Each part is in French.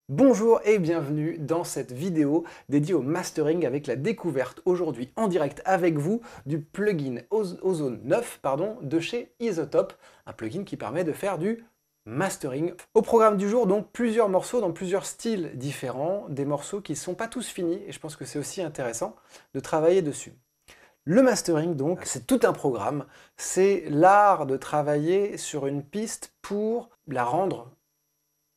Bonjour et bienvenue dans cette vidéo dédiée au mastering avec la découverte aujourd'hui en direct avec vous du plugin Ozone 9 de chez Isotope, un plugin qui permet de faire du mastering. Au programme du jour, donc plusieurs morceaux dans plusieurs styles différents, des morceaux qui ne sont pas tous finis et je pense que c'est aussi intéressant de travailler dessus. Le mastering, donc, c'est tout un programme, c'est l'art de travailler sur une piste pour la rendre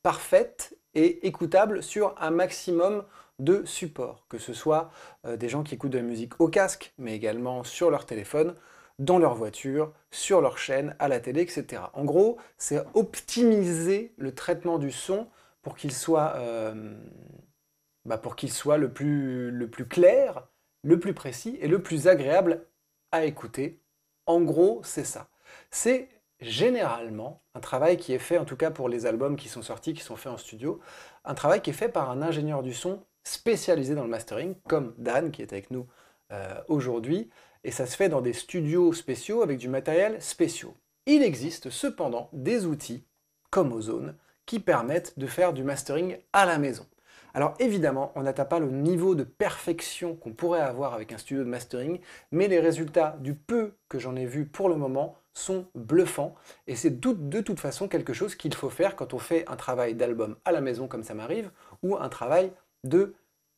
parfaite et écoutable sur un maximum de supports, que ce soit des gens qui écoutent de la musique au casque, mais également sur leur téléphone, dans leur voiture, sur leur chaîne, à la télé, etc. En gros, c'est optimiser le traitement du son pour qu'il soit, le plus clair, le plus précis et le plus agréable à écouter. En gros, c'est ça. C'est généralement un travail qui est fait, en tout cas pour les albums qui sont sortis, qui sont faits en studio, un travail qui est fait par un ingénieur du son spécialisé dans le mastering, comme Dan qui est avec nous aujourd'hui, et ça se fait dans des studios spéciaux avec du matériel spéciaux. Il existe cependant des outils, comme Ozone, qui permettent de faire du mastering à la maison. Alors évidemment, on n'atteint pas le niveau de perfection qu'on pourrait avoir avec un studio de mastering, mais les résultats du peu que j'en ai vu pour le moment sont bluffants, et c'est de toute façon quelque chose qu'il faut faire quand on fait un travail d'album à la maison comme ça m'arrive, ou un travail de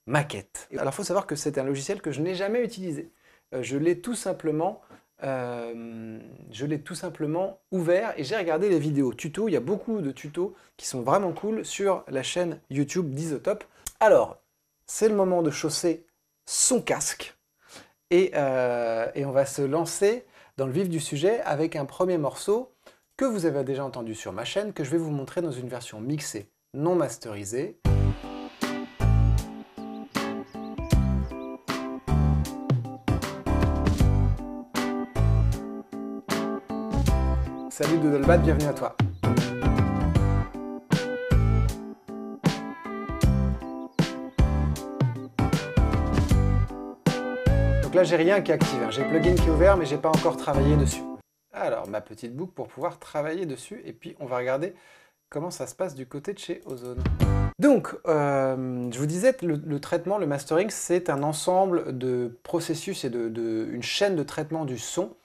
maquette. Alors il faut savoir que c'est un logiciel que je n'ai jamais utilisé. Je l'ai tout simplement ouvert et j'ai regardé les vidéos tutos. Il y a beaucoup de tutos qui sont vraiment cool sur la chaîne YouTube d'Isotope. Alors, c'est le moment de chausser son casque et on va se lancer dans le vif du sujet avec un premier morceau que vous avez déjà entendu sur ma chaîne, que je vais vous montrer dans une version mixée, non masterisée. Salut Doodlebat, bienvenue à toi. Donc là, j'ai rien qui est activé. J'ai le plugin qui est ouvert, mais j'ai pas encore travaillé dessus. Alors, ma petite boucle pour pouvoir travailler dessus, et puis on va regarder comment ça se passe du côté de chez Ozone. Donc, je vous disais que le traitement, le mastering, c'est un ensemble de processus et une chaîne de traitement du son.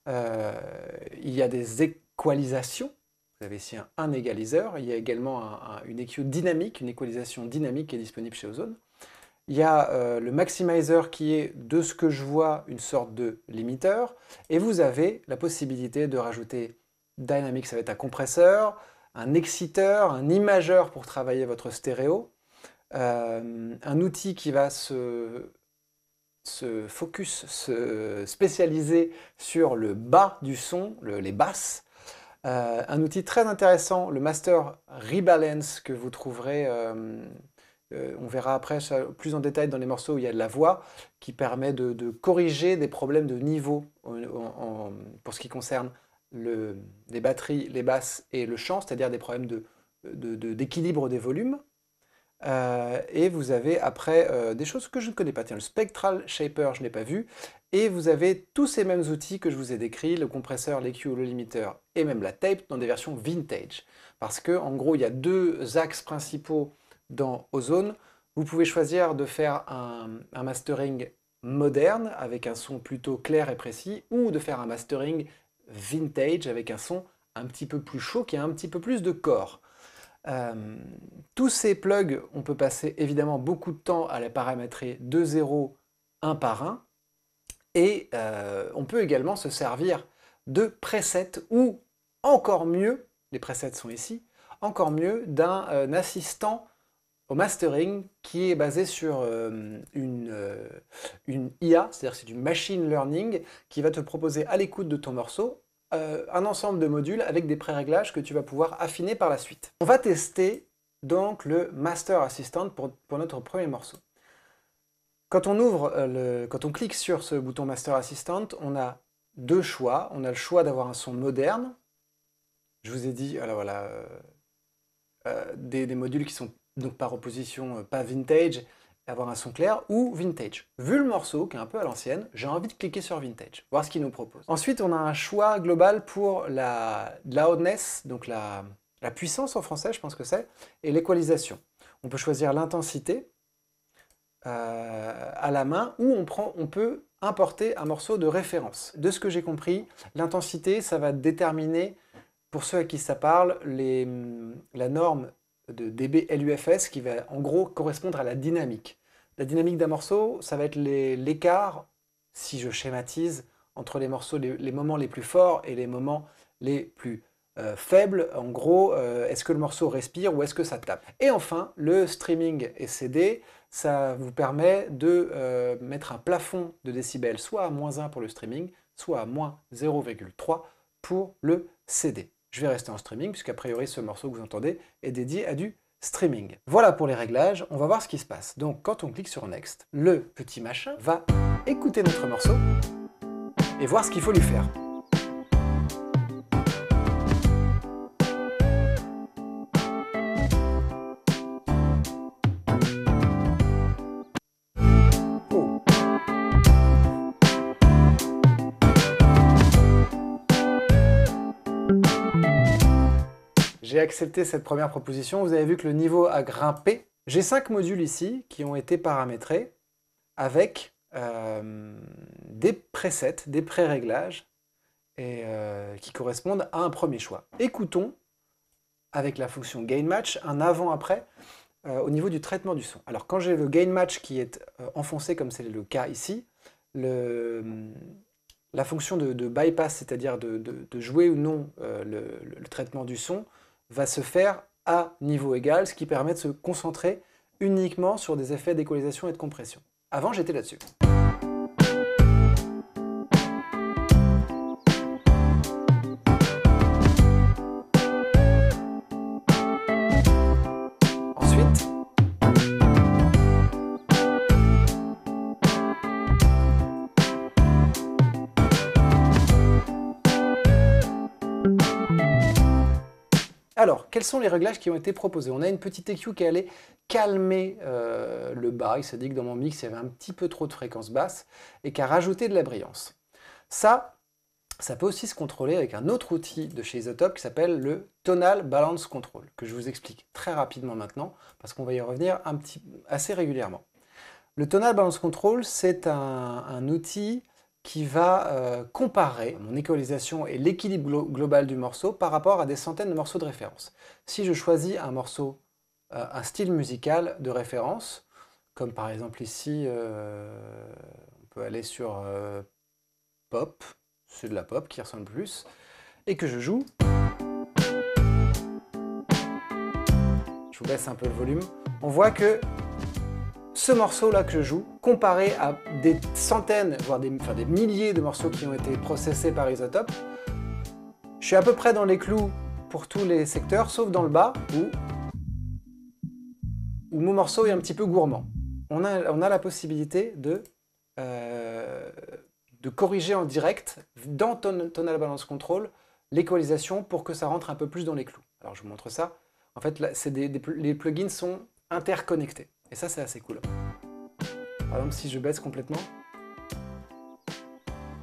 Il y a des équalisations. Vous avez ici un égaliseur. Il y a également une EQ dynamique, une équalisation dynamique qui est disponible chez Ozone. Il y a le maximizer qui est, de ce que je vois, une sorte de limiteur. Et vous avez la possibilité de rajouter dynamic, ça va être un compresseur, un exciteur, un imageur pour travailler votre stéréo, un outil qui va se spécialiser sur le bas du son, les basses, un outil très intéressant, le Master Rebalance, que vous trouverez, on verra après ça plus en détail dans les morceaux où il y a de la voix, qui permet de corriger des problèmes de niveau pour ce qui concerne les batteries, les basses et le chant, c'est-à-dire des problèmes d'équilibre des volumes. Et vous avez après des choses que je ne connais pas. Tiens, le Spectral Shaper, je n'ai pas vu. Et vous avez tous ces mêmes outils que je vous ai décrits, le compresseur, l'EQ, le limiteur et même la tape dans des versions vintage. Parce que en gros, il y a deux axes principaux dans Ozone. Vous pouvez choisir de faire un mastering moderne avec un son plutôt clair et précis, ou de faire un mastering vintage avec un son un petit peu plus chaud qui a un petit peu plus de corps. Tous ces plugs, on peut passer évidemment beaucoup de temps à les paramétrer de 0, un par un, et on peut également se servir de presets, ou encore mieux, les presets sont ici, encore mieux d'un assistant au mastering qui est basé sur une IA, c'est-à-dire c'est du machine learning, qui va te proposer à l'écoute de ton morceau un ensemble de modules avec des pré-réglages que tu vas pouvoir affiner par la suite. On va tester donc le Master Assistant pour notre premier morceau. Quand on clique sur ce bouton Master Assistant, on a deux choix. On a le choix d'avoir un son moderne. Je vous ai dit, alors voilà, des modules qui sont donc par opposition pas vintage, avoir un son clair, ou vintage. Vu le morceau, qui est un peu à l'ancienne, j'ai envie de cliquer sur vintage, voir ce qu'il nous propose. Ensuite, on a un choix global pour la loudness, donc la puissance en français, je pense que c'est, et l'équalisation. On peut choisir l'intensité à la main, ou on peut importer un morceau de référence. De ce que j'ai compris, l'intensité, ça va déterminer, pour ceux à qui ça parle, la norme de dB LUFS qui va en gros correspondre à la dynamique. La dynamique d'un morceau, ça va être l'écart, si je schématise, entre les morceaux, les moments les plus forts et les moments les plus faibles. En gros, est-ce que le morceau respire ou est-ce que ça tape? Et enfin, le streaming et CD, ça vous permet de mettre un plafond de décibels, soit à -1 pour le streaming, soit à -0,3 pour le CD. Je vais rester en streaming, puisqu'a priori ce morceau que vous entendez est dédié à du streaming. Voilà pour les réglages, on va voir ce qui se passe. Donc quand on clique sur Next, le petit machin va écouter notre morceau et voir ce qu'il faut lui faire. Oh. J'ai accepté cette première proposition, vous avez vu que le niveau a grimpé. J'ai 5 modules ici qui ont été paramétrés avec des presets, des pré-réglages et qui correspondent à un premier choix. Écoutons, avec la fonction Gain Match, un avant-après au niveau du traitement du son. Alors quand j'ai le Gain Match qui est enfoncé, comme c'est le cas ici, la fonction de bypass, c'est-à-dire de jouer ou non le traitement du son, va se faire à niveau égal, ce qui permet de se concentrer uniquement sur des effets d'équalisation et de compression. Avant, j'étais là-dessus. Ensuite, alors, quels sont les réglages qui ont été proposés? On a une petite EQ qui allait calmer le bas. Il s'est dit que dans mon mix, il y avait un petit peu trop de fréquences basses et qui a rajouté de la brillance. Ça peut aussi se contrôler avec un autre outil de chez Isotope qui s'appelle le Tonal Balance Control, que je vous explique très rapidement maintenant, parce qu'on va y revenir assez régulièrement. Le Tonal Balance Control, c'est un outil qui va comparer mon équalisation et l'équilibre global du morceau par rapport à des centaines de morceaux de référence. Si je choisis un morceau, un style musical de référence, comme par exemple ici, on peut aller sur pop, c'est de la pop qui ressemble plus, et que je joue, je vous baisse un peu le volume, on voit que ce morceau-là que je joue, comparé à des centaines, voire des milliers de morceaux qui ont été processés par Isotope, je suis à peu près dans les clous pour tous les secteurs, sauf dans le bas, où mon morceau est un petit peu gourmand. On a la possibilité de corriger en direct, dans Tonal Balance Control, l'équalisation pour que ça rentre un peu plus dans les clous. Alors je vous montre ça. En fait, là, les plugins sont interconnectés. Et ça, c'est assez cool. Par exemple, si je baisse complètement,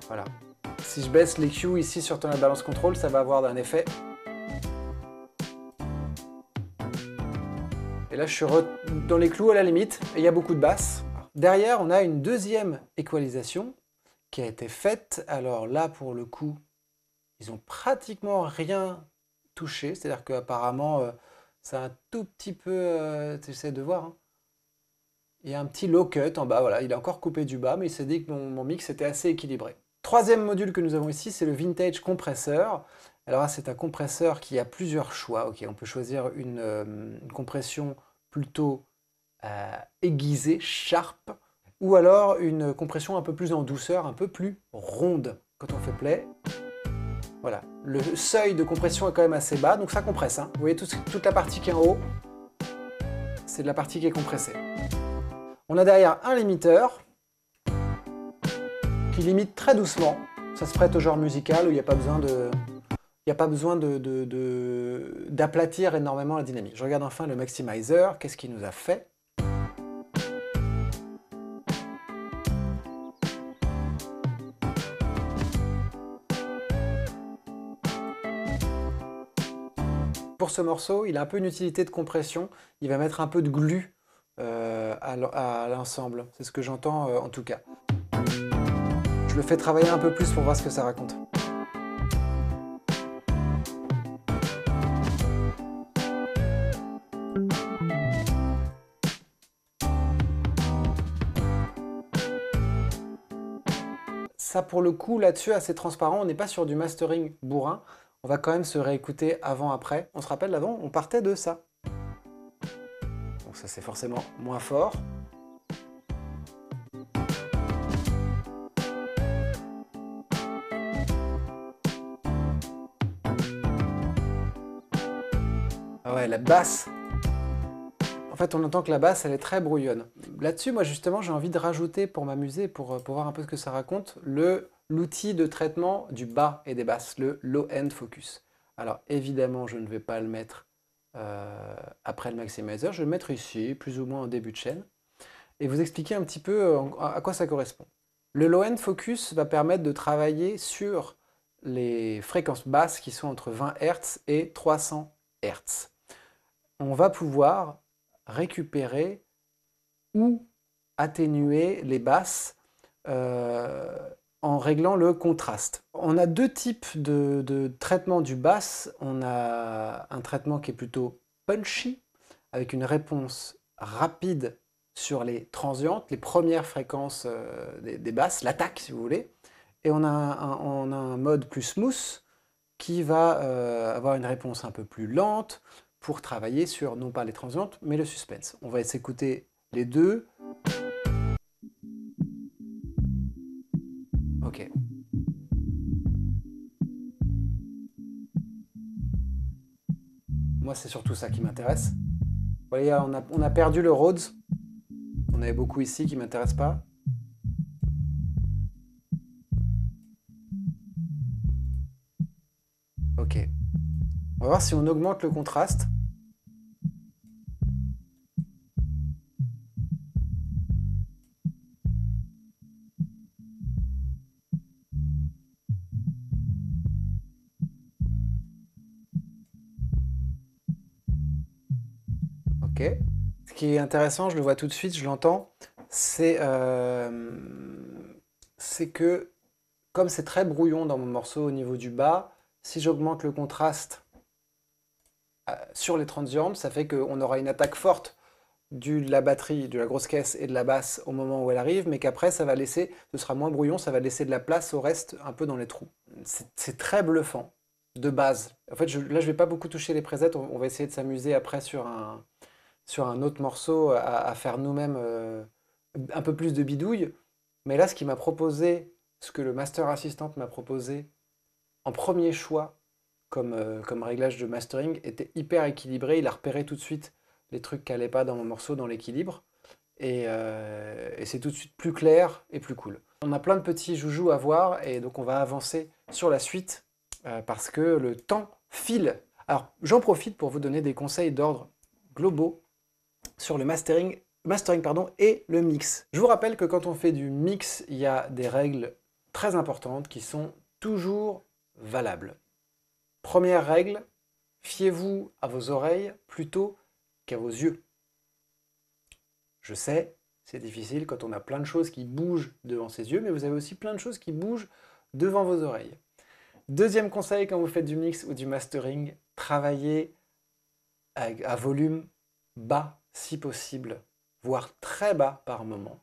voilà. Si je baisse les Q ici sur Tonal Balance Control, ça va avoir un effet. Et là, je suis dans les clous à la limite, et il y a beaucoup de basses. Derrière, on a une deuxième équalisation qui a été faite. Alors là, pour le coup, ils ont pratiquement rien touché. C'est-à-dire qu'apparemment, c'est un tout petit peu... tu essaies de voir, hein. Il y a un petit low cut en bas, voilà, il a encore coupé du bas, mais il s'est dit que mon mix était assez équilibré. Troisième module que nous avons ici, c'est le Vintage Compresseur. Alors là, c'est un compresseur qui a plusieurs choix. Ok, on peut choisir une compression plutôt aiguisée, sharp, ou alors une compression un peu plus en douceur, un peu plus ronde. Quand on fait play, voilà, le seuil de compression est quand même assez bas, donc ça compresse, hein. Vous voyez toute la partie qui est en haut, c'est de la partie qui est compressée. On a derrière un limiteur qui limite très doucement. Ça se prête au genre musical où il n'y a pas besoin d'aplatir énormément la dynamique. Je regarde enfin le maximizer. Qu'est-ce qu'il nous a fait? Pour ce morceau, il a un peu une utilité de compression. Il va mettre un peu de glu à l'ensemble. C'est ce que j'entends en tout cas. Je le fais travailler un peu plus pour voir ce que ça raconte. Ça, pour le coup, là-dessus, assez transparent. On n'est pas sur du mastering bourrin. On va quand même se réécouter avant-après. On se rappelle, avant, on partait de ça. Donc ça, c'est forcément moins fort. Ah ouais, la basse. En fait, on entend que la basse, elle est très brouillonne. Là-dessus, moi, justement, j'ai envie de rajouter, pour m'amuser, pour voir un peu ce que ça raconte, l'outil de traitement du bas et des basses, le low-end focus. Alors, évidemment, je ne vais pas le mettre après le maximizer, je vais le mettre ici, plus ou moins en début de chaîne, et vous expliquer un petit peu à quoi ça correspond. Le low-end focus va permettre de travailler sur les fréquences basses qui sont entre 20 Hz et 300 Hz. On va pouvoir récupérer ou atténuer les basses en réglant le contraste. On a deux types de traitement du bass. On a un traitement qui est plutôt punchy, avec une réponse rapide sur les transientes, les premières fréquences des basses, l'attaque si vous voulez. Et on a un mode plus smooth qui va avoir une réponse un peu plus lente, pour travailler sur, non pas les transientes, mais le suspense. On va s'écouter les deux. Ok. Moi, c'est surtout ça qui m'intéresse. Vous voyez, on a perdu le Rhodes. On avait beaucoup ici qui ne m'intéresse pas. Ok. On va voir si on augmente le contraste. Ok. Ce qui est intéressant, je le vois tout de suite, je l'entends, c'est que comme c'est très brouillon dans mon morceau au niveau du bas, si j'augmente le contraste sur les transientes, ça fait qu'on aura une attaque forte de la batterie, de la grosse caisse et de la basse au moment où elle arrive, mais qu'après ça va laisser, ce sera moins brouillon, ça va laisser de la place au reste un peu dans les trous. C'est très bluffant, de base. En fait, là je vais pas beaucoup toucher les presets, on va essayer de s'amuser après sur un autre morceau à faire nous-mêmes un peu plus de bidouille. Mais là, ce qu'il m'a proposé, ce que le Master Assistant m'a proposé en premier choix comme réglage de mastering était hyper équilibré. Il a repéré tout de suite les trucs qui n'allaient pas dans mon morceau, dans l'équilibre. Et c'est tout de suite plus clair et plus cool. On a plein de petits joujoux à voir et donc on va avancer sur la suite parce que le temps file. Alors j'en profite pour vous donner des conseils d'ordre globaux sur le mastering et le mix. Je vous rappelle que quand on fait du mix, il y a des règles très importantes qui sont toujours valables. Première règle, fiez-vous à vos oreilles plutôt qu'à vos yeux. Je sais, c'est difficile quand on a plein de choses qui bougent devant ses yeux, mais vous avez aussi plein de choses qui bougent devant vos oreilles. Deuxième conseil quand vous faites du mix ou du mastering, travaillez à volume bas si possible, voire très bas par moment.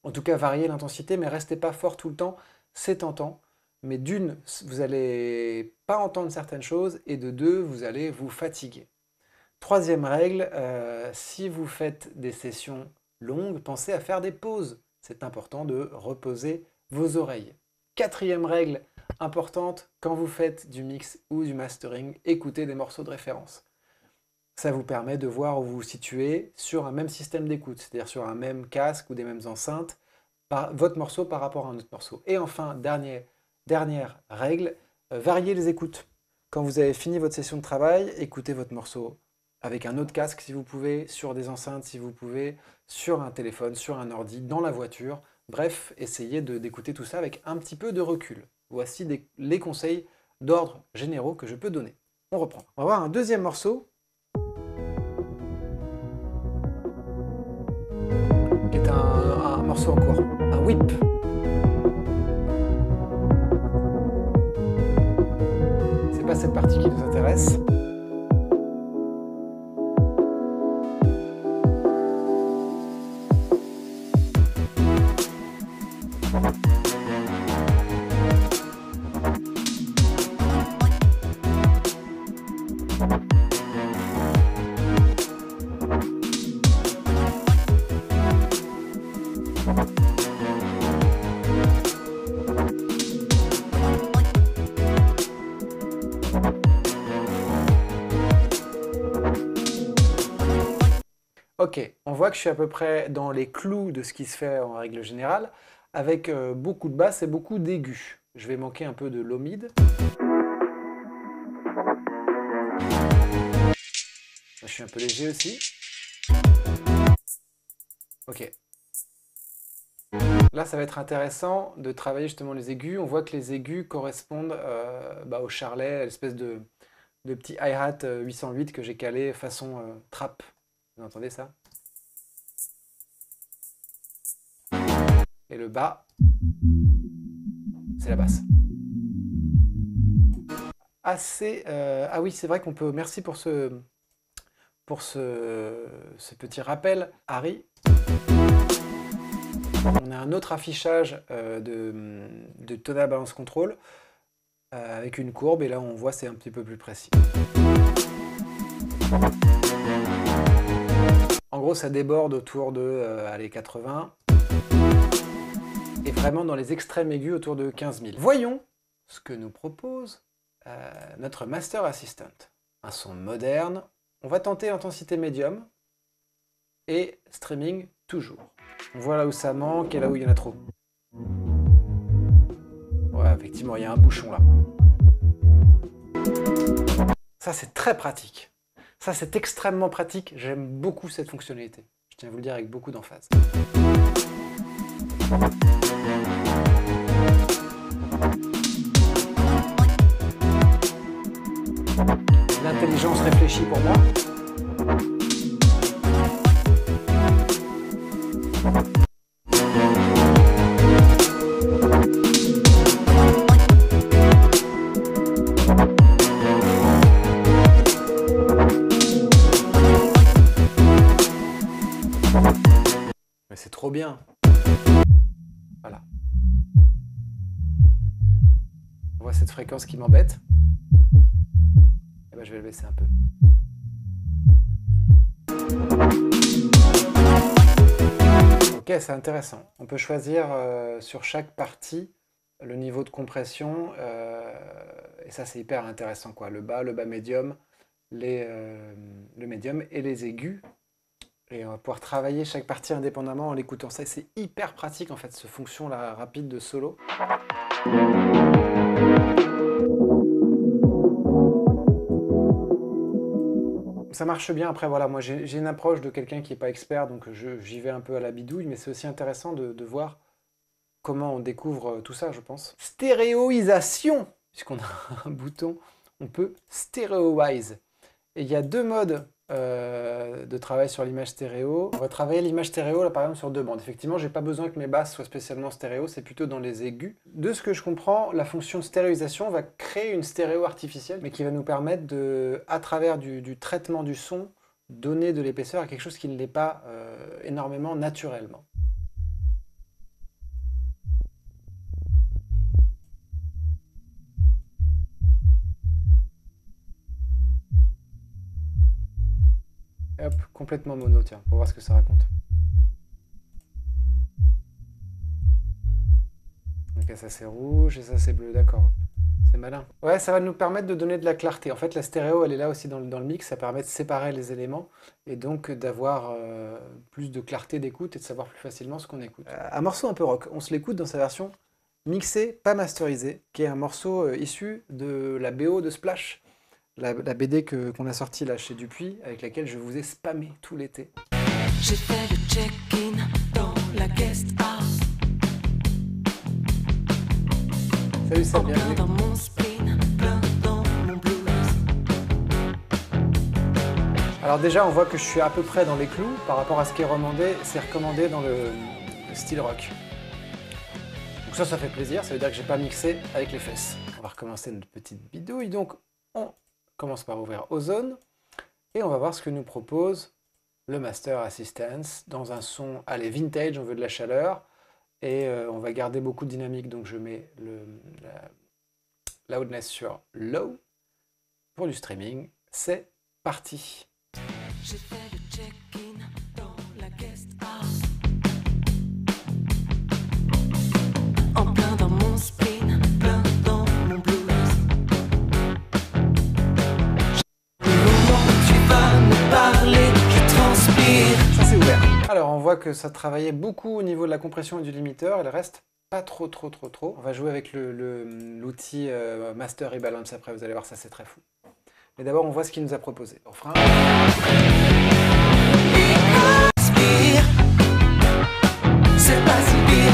En tout cas, variez l'intensité, mais restez pas fort tout le temps, c'est tentant. Mais d'une, vous n'allez pas entendre certaines choses, et de deux, vous allez vous fatiguer. Troisième règle, si vous faites des sessions longues, pensez à faire des pauses. C'est important de reposer vos oreilles. Quatrième règle importante, quand vous faites du mix ou du mastering, écoutez des morceaux de référence. Ça vous permet de voir où vous vous situez sur un même système d'écoute, c'est-à-dire sur un même casque ou des mêmes enceintes, votre morceau par rapport à un autre morceau. Et enfin, dernière règle, variez les écoutes. Quand vous avez fini votre session de travail, écoutez votre morceau avec un autre casque si vous pouvez, sur des enceintes si vous pouvez, sur un téléphone, sur un ordi, dans la voiture. Bref, essayez d'écouter tout ça avec un petit peu de recul. Voici les conseils d'ordre généraux que je peux donner. On reprend. On va voir un deuxième morceau. Qui est un morceau en cours. Un whip. C'est pas cette partie qui nous intéresse. Ok, on voit que je suis à peu près dans les clous de ce qui se fait en règle générale, avec beaucoup de basses et beaucoup d'aigus. Je vais manquer un peu de low mid. Je suis un peu léger aussi. Ok. Là, ça va être intéressant de travailler justement les aigus. On voit que les aigus correspondent au charlet, l'espèce de petit hi-hat 808 que j'ai calé façon trap. Vous entendez ça? Et le bas, c'est la basse. Ah oui, c'est vrai qu'on peut... Merci pour ce petit rappel, Harry. On a un autre affichage de tonal balance control avec une courbe, et là on voit c'est un petit peu plus précis. En gros, ça déborde autour de 80 et vraiment dans les extrêmes aigus autour de 15 000. Voyons ce que nous propose notre Master Assistant. Un son moderne. On va tenter intensité médium et streaming toujours. On voit là où ça manque et là où il y en a trop. Ouais, effectivement, il y a un bouchon là. Ça, c'est très pratique. Ça, c'est extrêmement pratique. J'aime beaucoup cette fonctionnalité. Je tiens à vous le dire avec beaucoup d'emphase. L'intelligence réfléchie pour moi. Mais c'est trop bien. Voilà. On voit cette fréquence qui m'embête. Et ben, je vais le baisser un peu. Ok, c'est intéressant. On peut choisir sur chaque partie le niveau de compression. Et ça, c'est hyper intéressant, quoi. Le bas médium, le médium et les aigus. Et on va pouvoir travailler chaque partie indépendamment en l'écoutant. Ça, c'est hyper pratique, en fait, cette fonction-là rapide de solo. Ça marche bien. Après, voilà, moi, j'ai une approche de quelqu'un qui n'est pas expert, donc j'y vais un peu à la bidouille, mais c'est aussi intéressant de voir comment on découvre tout ça, je pense. Stéréoisation, puisqu'on a un bouton, on peut stéréoise. Et il y a deux modes de travail sur l'image stéréo. On va travailler l'image stéréo là par exemple sur deux bandes. Effectivement, j'ai pas besoin que mes basses soient spécialement stéréo, c'est plutôt dans les aigus. De ce que je comprends, la fonction de stéréoisation va créer une stéréo artificielle, mais qui va nous permettre de, à travers du traitement du son, donner de l'épaisseur à quelque chose qui ne l'est pas énormément naturellement. Et hop, complètement mono, tiens, pour voir ce que ça raconte. Ok, ça c'est rouge et ça c'est bleu, d'accord. C'est malin. Ouais, ça va nous permettre de donner de la clarté. En fait, la stéréo, elle est là aussi dans le mix, ça permet de séparer les éléments et donc d'avoir plus de clarté d'écoute et de savoir plus facilement ce qu'on écoute. Un morceau un peu rock, on se l'écoute dans sa version mixée, pas masterisée, qui est un morceau issu de la BO de Splash. La BD qu'on a sortie là chez Dupuis, avec laquelle je vous ai spammé tout l'été. J'ai fait le check-in dans la guest house. Salut Sam, bienvenue. Plein dans mon spleen, plein dans mon blues. Alors déjà, on voit que je suis à peu près dans les clous par rapport à ce qui est recommandé, dans le style rock. Donc ça fait plaisir, ça veut dire que j'ai pas mixé avec les fesses. On va recommencer notre petite bidouille, donc on commence par ouvrir Ozone, et on va voir ce que nous propose le Master Assistance dans un son, allez, vintage, on veut de la chaleur, et on va garder beaucoup de dynamique, donc je mets la loudness sur low pour du streaming. C'est parti. J'ai fait le check-in dans la guest house. En plein dans mon spleen, plein dans mon blues. Le moment où tu vas me parler, je transpire. Ça c'est ouvert. Alors on voit que ça travaillait beaucoup au niveau de la compression et du limiteur, il reste pas trop. On va jouer avec l'outil Master Rebalance après, vous allez voir, ça c'est très fou. Mais d'abord on voit ce qu'il nous a proposé. Refrain. Transpire. C'est pas si pire.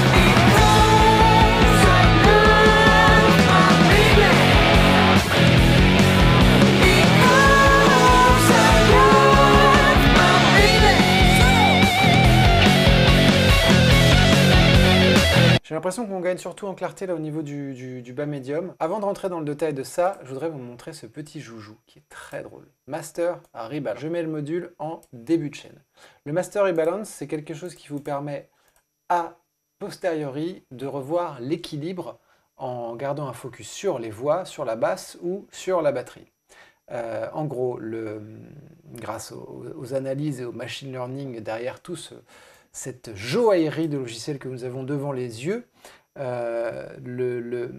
J'ai l'impression qu'on gagne surtout en clarté là au niveau du bas médium. Avant de rentrer dans le détail de ça, je voudrais vous montrer ce petit joujou qui est très drôle. Master Rebalance. Je mets le module en début de chaîne. Le Master Rebalance, c'est quelque chose qui vous permet a posteriori de revoir l'équilibre en gardant un focus sur les voix, sur la basse ou sur la batterie. En gros, grâce aux analyses et au machine learning derrière tout cette joaillerie de logiciels que nous avons devant les yeux, le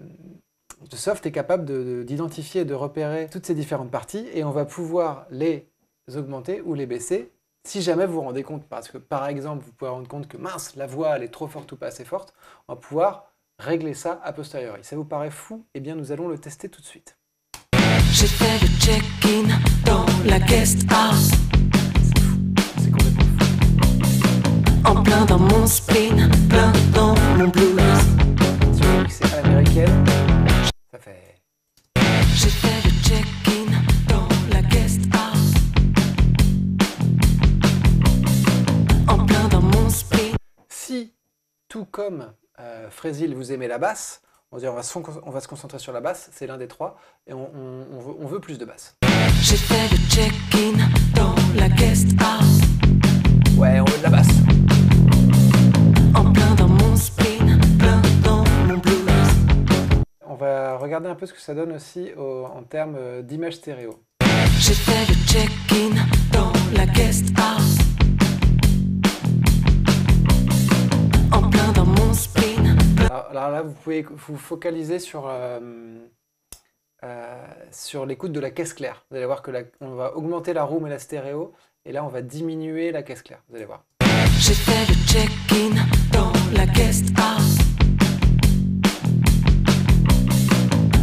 soft est capable d'identifier et de repérer toutes ces différentes parties et on va pouvoir les augmenter ou les baisser si jamais vous vous rendez compte. Parce que par exemple, vous pouvez vous rendre compte que mince, la voix elle est trop forte ou pas assez forte, on va pouvoir régler ça a posteriori. Ça vous paraît fou? Eh bien nous allons le tester tout de suite. J'ai fait le check-in dans la guest house. C'est complètement fou. En plein dans mon spleen, plein dans mon blues. Si on mixe à l'américaine, ça fait... J'ai fait le check-in dans la guest house. En plein dans mon spleen. Si, tout comme Frésil, vous aimez la basse, on va se concentrer sur la basse, c'est l'un des trois, et on veut plus de basse. J'ai fait le check-in dans la guest house. Ouais, on veut de la basse. En plein dans mon spleen, plein dans mon blues. On va regarder un peu ce que ça donne aussi en termes d'image stéréo. J'ai fait le check-in dans la guest house. En plein dans mon spleen. Alors là, vous pouvez vous focaliser sur l'écoute de la caisse claire. Vous allez voir que on va augmenter la room et la stéréo, et là on va diminuer la caisse claire. Vous allez voir. J'ai fait le check-in dans la guest house.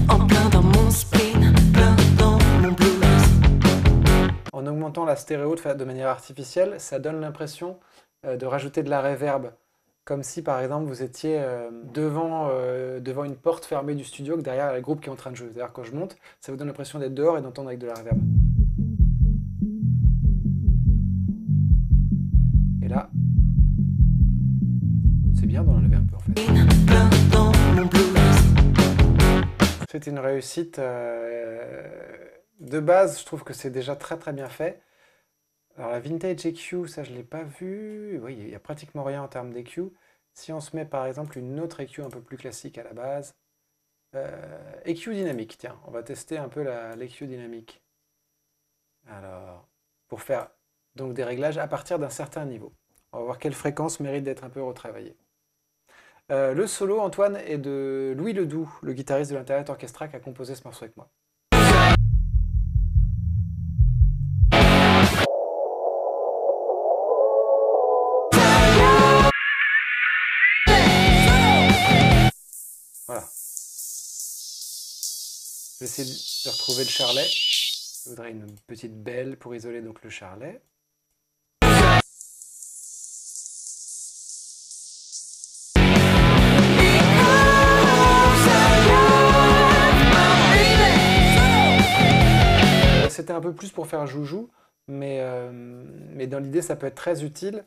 En plein dans mon spleen, plein dans mon blues. En augmentant la stéréo de manière artificielle, ça donne l'impression de rajouter de la reverb. Comme si par exemple vous étiez devant une porte fermée du studio, que derrière il y a le groupe qui est en train de jouer. C'est-à-dire quand je monte, ça vous donne l'impression d'être dehors et d'entendre avec de la reverb. Et là, c'est bien d'en enlever un peu en fait. Plein dans mon blues. C'est une réussite de base, je trouve que c'est déjà très très bien fait. Alors la Vintage EQ, ça je ne l'ai pas vu. Oui, il n'y a pratiquement rien en termes d'EQ. Si on se met par exemple une autre EQ un peu plus classique à la base, EQ dynamique, tiens, on va tester un peu l'EQ dynamique. Alors, pour faire donc des réglages à partir d'un certain niveau. On va voir quelle fréquence mérite d'être un peu retravaillée. Le solo, Antoine, est de Louis Ledoux, le guitariste de l'Internet Orchestra qui a composé ce morceau avec moi. Voilà. Je vais essayer de retrouver le charlet. Je voudrais une petite belle pour isoler donc le charlet. C'était un peu plus pour faire joujou, mais dans l'idée, ça peut être très utile,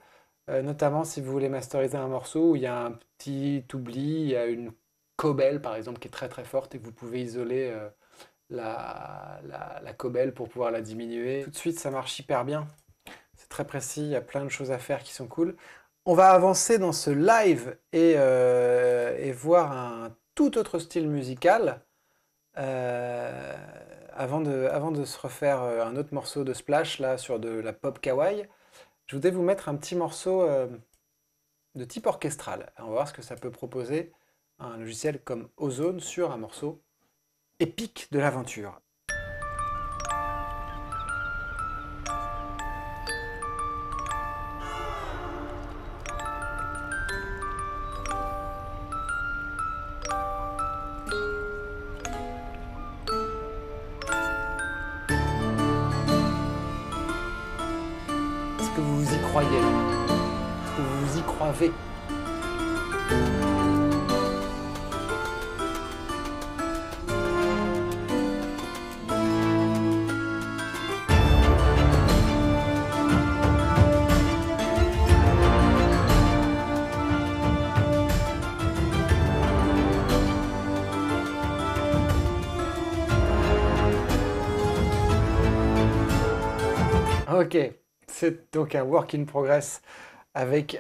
notamment si vous voulez masteriser un morceau où il y a un petit oubli, il y a une cobelle par exemple qui est très très forte et que vous pouvez isoler la cobelle pour pouvoir la diminuer. Tout de suite, ça marche hyper bien. C'est très précis, il y a plein de choses à faire qui sont cool. On va avancer dans ce live et voir un tout autre style musical avant de se refaire un autre morceau de Splash là sur de la pop kawaii. Je voudrais vous mettre un petit morceau de type orchestral. On va voir ce que ça peut proposer un logiciel comme Ozone sur un morceau épique de l'aventure. Est-ce que vous y croyez? Est-ce que vous y croyez? Ok, c'est donc un work in progress avec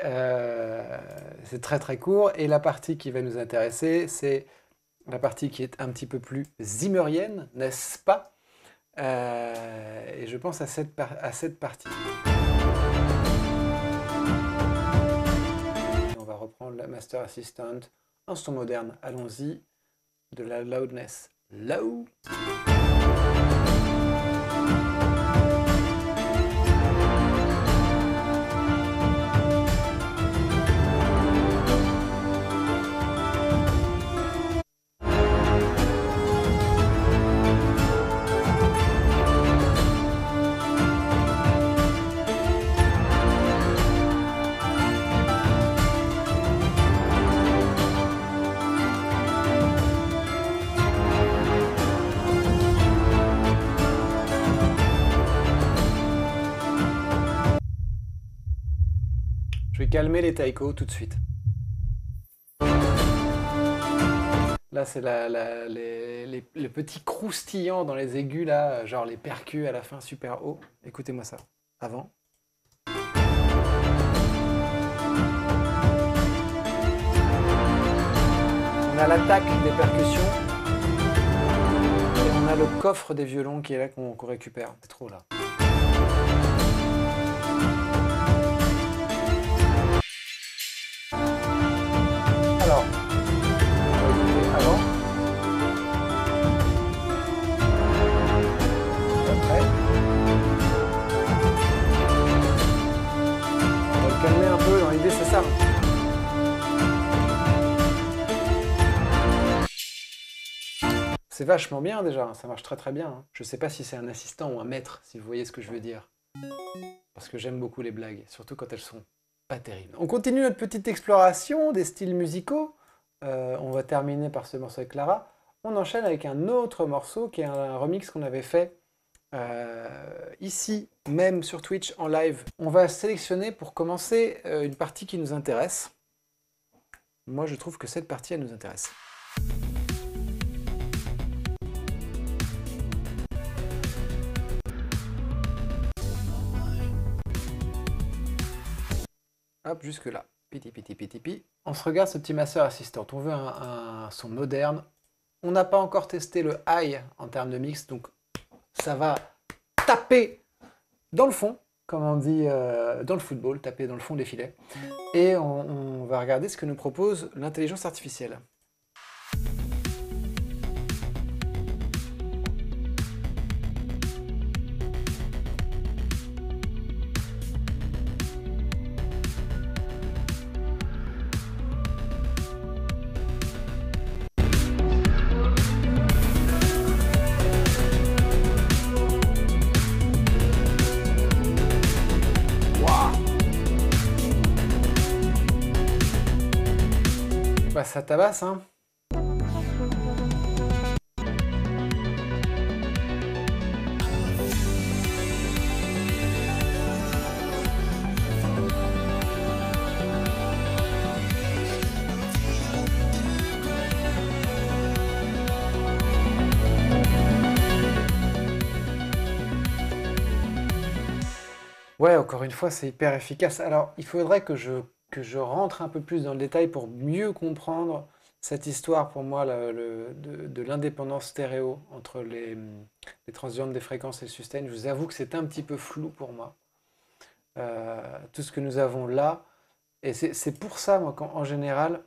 c'est très très court et la partie qui va nous intéresser c'est la partie qui est un petit peu plus zimmerienne, n'est-ce pas? Et je pense à cette partie. Et on va reprendre la Master Assistant, un son moderne, allons-y, de la loudness low. Je vais calmer les taïkos tout de suite. Là, c'est les petits croustillants dans les aigus, là, genre les percus à la fin super haut. Écoutez-moi ça. Avant. On a l'attaque des percussions. Et on a le coffre des violons qui est là qu'on récupère. C'est trop là. Alors, avant, après, on va le calmer un peu, dans l'idée c'est ça. C'est vachement bien déjà, ça marche très très bien. Je sais pas si c'est un assistant ou un maître, si vous voyez ce que je veux dire. Parce que j'aime beaucoup les blagues, surtout quand elles sont pas terrible. On continue notre petite exploration des styles musicaux. On va terminer par ce morceau avec Clara. On enchaîne avec un autre morceau qui est un remix qu'on avait fait ici, même sur Twitch en live. On va sélectionner pour commencer une partie qui nous intéresse. Moi, je trouve que cette partie, elle nous intéresse. Hop, jusque là. Piti, piti, piti, piti. On se regarde ce petit Master Assistant. On veut un son moderne. On n'a pas encore testé le high en termes de mix, donc ça va taper dans le fond, comme on dit dans le football, taper dans le fond des filets. Et on va regarder ce que nous propose l'intelligence artificielle. Bah ça tabasse, hein. Ouais, encore une fois, c'est hyper efficace. Alors, il faudrait que je rentre un peu plus dans le détail pour mieux comprendre cette histoire, pour moi, de l'indépendance stéréo entre les transients des fréquences et le sustain. Je vous avoue que c'est un petit peu flou pour moi. Tout ce que nous avons là. Et c'est pour ça, moi, en général,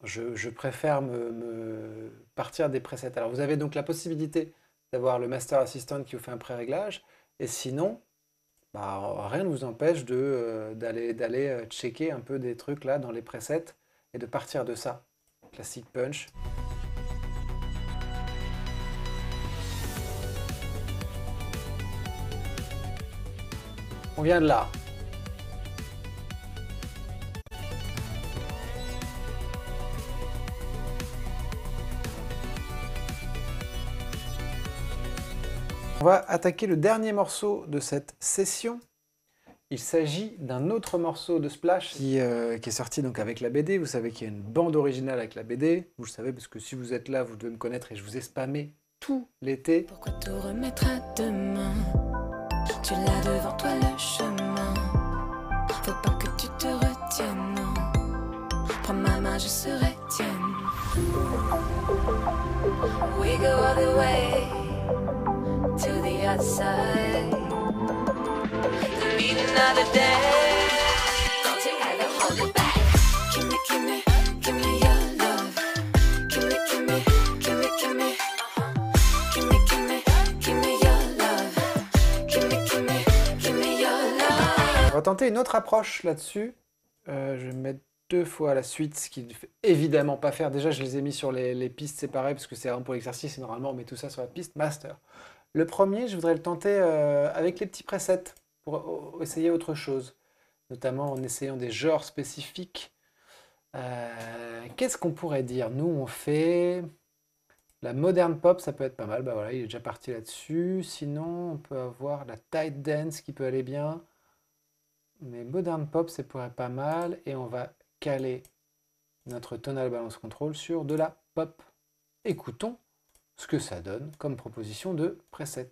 je préfère me partir des presets. Alors, vous avez donc la possibilité d'avoir le Master Assistant qui vous fait un pré-réglage. Et sinon, bah, rien ne vous empêche d'aller checker un peu des trucs là dans les presets et de partir de ça. Classic Punch. On vient de là. On va attaquer le dernier morceau de cette session. Il s'agit d'un autre morceau de Splash qui est sorti donc avec la BD. Vous savez qu'il y a une bande originale avec la BD. Vous le savez parce que si vous êtes là, vous devez me connaître et je vous ai spammé tout l'été. Pourquoi tout remettre à demain? Tu l'as devant toi le chemin. Faut pas que tu te retiennes, non. Prends ma main, je serai tienne. We go all the way to the other side. There'll be another day. Don't you ever hold it back. Give me, give me, give me your love. Give me, give me, give me, give me. Give me, give me, give me your love. Give me, give me, give me your love. On va tenter une autre approche là-dessus. Je vais mettre 2 fois la suite, ce qu'il ne fait évidemment pas faire. Déjà, je les ai mis sur les pistes séparées parce que c'est vraiment pour l'exercice et normalement on met tout ça sur la piste master. Le premier, je voudrais le tenter avec les petits presets pour essayer autre chose, notamment en essayant des genres spécifiques. Qu'est-ce qu'on pourrait dire? Nous, on fait la modern pop, ça peut être pas mal. Bah voilà, il est déjà parti là-dessus. Sinon, on peut avoir la tight dance qui peut aller bien. Mais modern pop, ça pourrait être pas mal. Et on va caler notre tonal balance control sur de la pop. Écoutons ce que ça donne comme proposition de preset.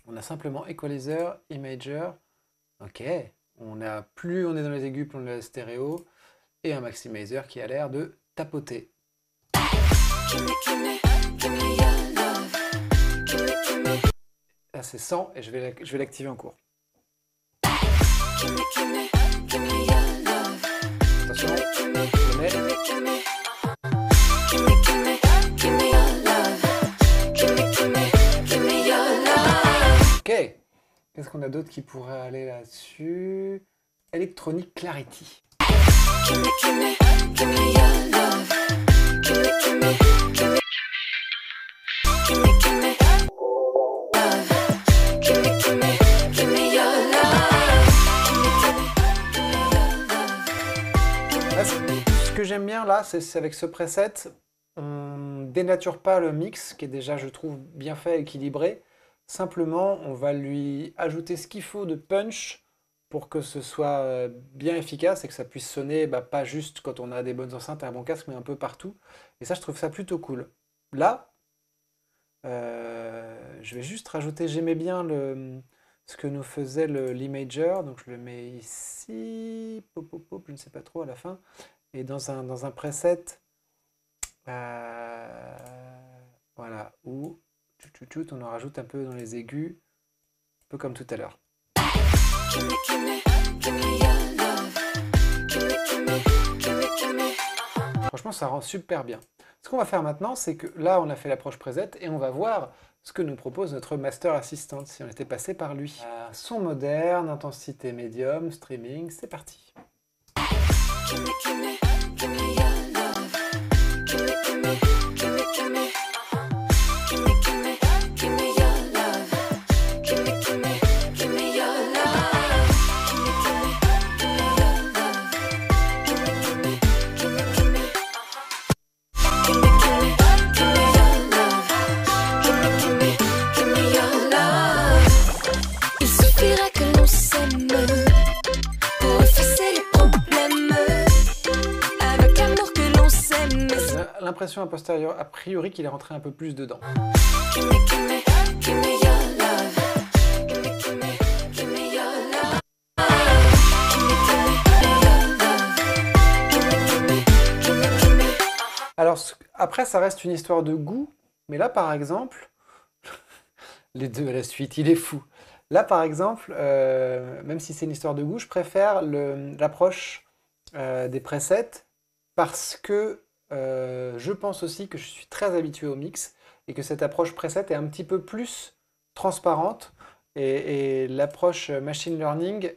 On a simplement equalizer, imager, ok, plus on est dans les aigus, plus on est dans les stéréo, et un maximizer qui a l'air de tapoter. Là c'est 100 et je vais l'activer en cours. Attention, je mets. Ok, qu'est-ce qu'on a d'autre qui pourrait aller là-dessus? Electronic Clarity. Là, ce que j'aime bien là, c'est avec ce preset, on dénature pas le mix qui est déjà, je trouve, bien fait, équilibré. Simplement, on va lui ajouter ce qu'il faut de punch pour que ce soit bien efficace et que ça puisse sonner pas juste quand on a des bonnes enceintes et un bon casque, mais un peu partout. Et ça, je trouve ça plutôt cool. Là, je vais juste rajouter, j'aimais bien ce que nous faisait l'imager, donc je le mets ici, pop, pop, pop, je ne sais pas trop à la fin, et dans un preset, voilà, où on en rajoute un peu dans les aigus, un peu comme tout à l'heure. Franchement, ça rend super bien. Ce qu'on va faire maintenant, c'est que là, on a fait l'approche preset et on va voir ce que nous propose notre Master Assistant si on était passé par lui. Son moderne, intensité médium, streaming, c'est parti. L'impression a priori qu'il est rentré un peu plus dedans. Alors, après, ça reste une histoire de goût, mais là, par exemple, les deux à la suite, il est fou. Là, par exemple, même si c'est une histoire de goût, je préfère l'approche des presets parce que je pense aussi que je suis très habitué au mix et que cette approche preset est un petit peu plus transparente et l'approche machine learning,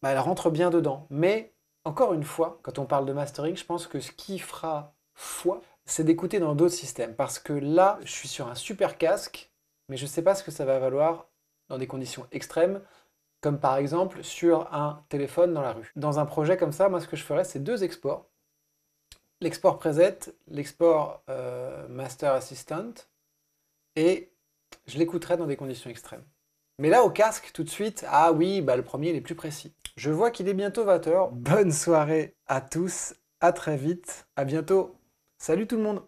bah, elle rentre bien dedans. Mais encore une fois, quand on parle de mastering, je pense que ce qui fera foi, c'est d'écouter dans d'autres systèmes. Parce que là, je suis sur un super casque, mais je ne sais pas ce que ça va valoir dans des conditions extrêmes, comme par exemple sur un téléphone dans la rue. Dans un projet comme ça, moi ce que je ferais, c'est deux exports. L'export preset, l'export master assistant, et je l'écouterai dans des conditions extrêmes. Mais là, au casque, tout de suite, ah oui, bah, le premier, il est plus précis. Je vois qu'il est bientôt 20h. Bonne soirée à tous, à très vite, à bientôt. Salut tout le monde!